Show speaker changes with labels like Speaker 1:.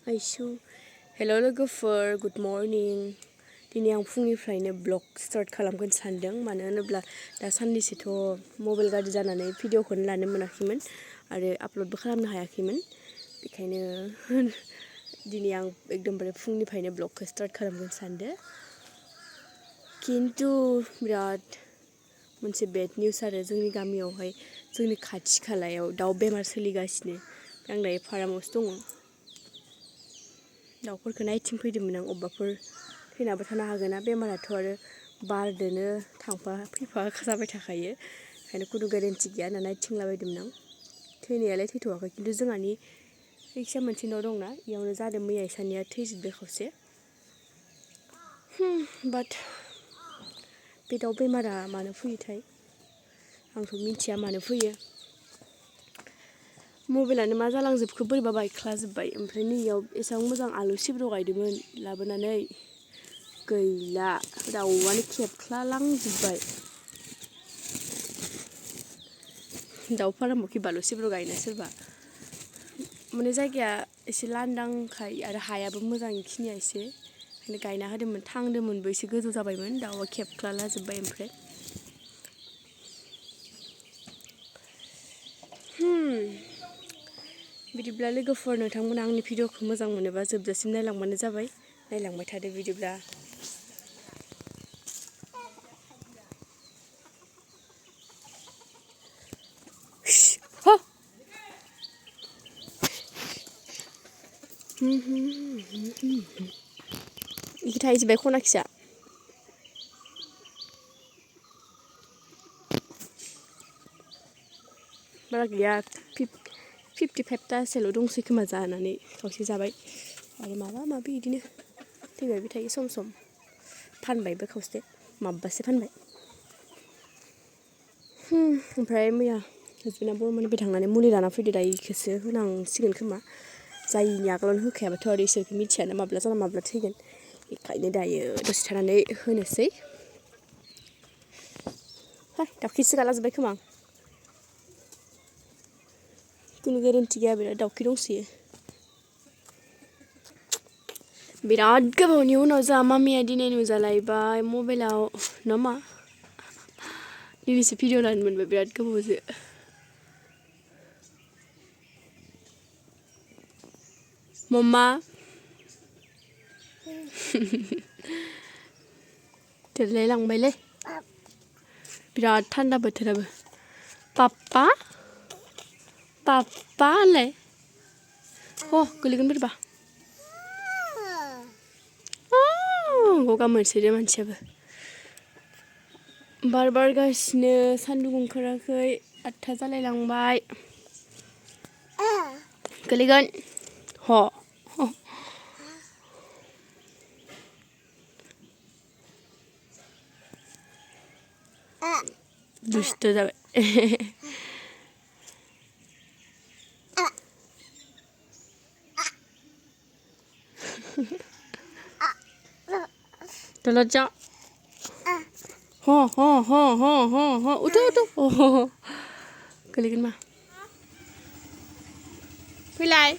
Speaker 1: आइसु हेल' लोगोफोर good morning दिनै आं फुंनिफ्रायनो ब्लग स्टार्ट खालामगोन सानदों मानो होनोब्ला दा साननैसोथ' मबाइल गाज्रि जानानै भिडिअखौनो लानो मोनाखैमोन आरो आपल'डबो खालामनो हायाखैमोन बेखायनो दिनै आं एकदमबारे फुंनिफ्रायनो ब्लगखौ स्टार्ट खालामगोन सानदों खिन्थु बिराद मोनसे बेड निउस आरो जोंनि गामियावहाय जोंनि खाथि खालायाव दाउ बेमार सोलिगासिनो आं दायो फारामावसो दङ दाउफोरखौ नायथिं फैदोंमोन आं अबेबाफोर थैनाबो थानो हागोन ना बेमाराथ' आरो बारदोनो थांफा फैफा जाबाय थाखायो ओंखायनो खुनु गेरेन्टि गैया होनना नायथिंलाबायदोंमोन आं थैनायालाय थैथ'वाखै खिन्थु जोंहानि जायखिया मोनसे न' दंना इयावनो जादों मैया इसानिया थैजोबदों खावसे बाट बे दाउ बेमारा मानो फैयोथाय आंथ' मिथिया मानो फैयो मबाइलानो मा जालांजोबखो बोरैबा बायख्लाजोब्बाय ओमफ्राय नैयाव एसेबां मोजां आलु सिब्र' गायदोंमोन लाबोनानै गैला दाउआनो खेबख्लालांजोब्बाय दाउ फारामाव बालु सिब्र' गायना सोरबा माने जायगाया एसे लांदांखाय आरो हायाबो मोजां इखिनिया एसे ओंखायनो गायना होदोंमोन थांदोंमोनबो एसे गोजौ जाबायमोन दाउआ खेबख्लालाजोब्बाय ओमफ्राय बिदिब्ला लोगोफोर नोंथांमोना आंनि भिडिअखौ मोजां मोनोबा जोबजासिम नायलांबानो जाबाय नायलांबाय थादो बिदिब्ला इखि थाहैजोब्बाय खनाखिजा बारा गैया 55टासोल' दंसै खोमा जानानै खावसे जाबाय आरो माबा माबि बिदिनो थैबायबो थायो सम सम फानबायबो खावसे माबासो फानबाय ओमफ्राय मैया हासबेन्डआ बरमानिफ्राय थांनानै मुलि लाना फैदो दायो इखौसो होनांसिगोन खोमा जायैनि आगोलावनो होखायाबाथ' आरो इसोरखौ मिथियाना माब्ला जाना माब्ला थैगोन बेखायनो दायो दसे थानानै होनोसै दाउखिसो गालाजोब्बाय खोमा खुनु गेरेन्टि गैया बिराद दाउखि दंसोयो बिराद गोबावनि उनाव जोंहा मामिया दिनै नुजालायबाय मबाइलाव ना मा दिनैसो भिडिअ नायनो मोनबाय बिराद गोबावसो मम्मा देरलायलांबायलै बिराद थान्दा बोथोराबो पाप्पा पाप्पा होनलाय गोलैगोन बोरैबा गगा मोनसोदो मानसियाबो बार बारगासिनो सान्दुं ओंखाराखै 8था जालायलांबाय गोलैगोन दुस्ट जाबाय दलद जा उठो गोलैगोन मा फैलाय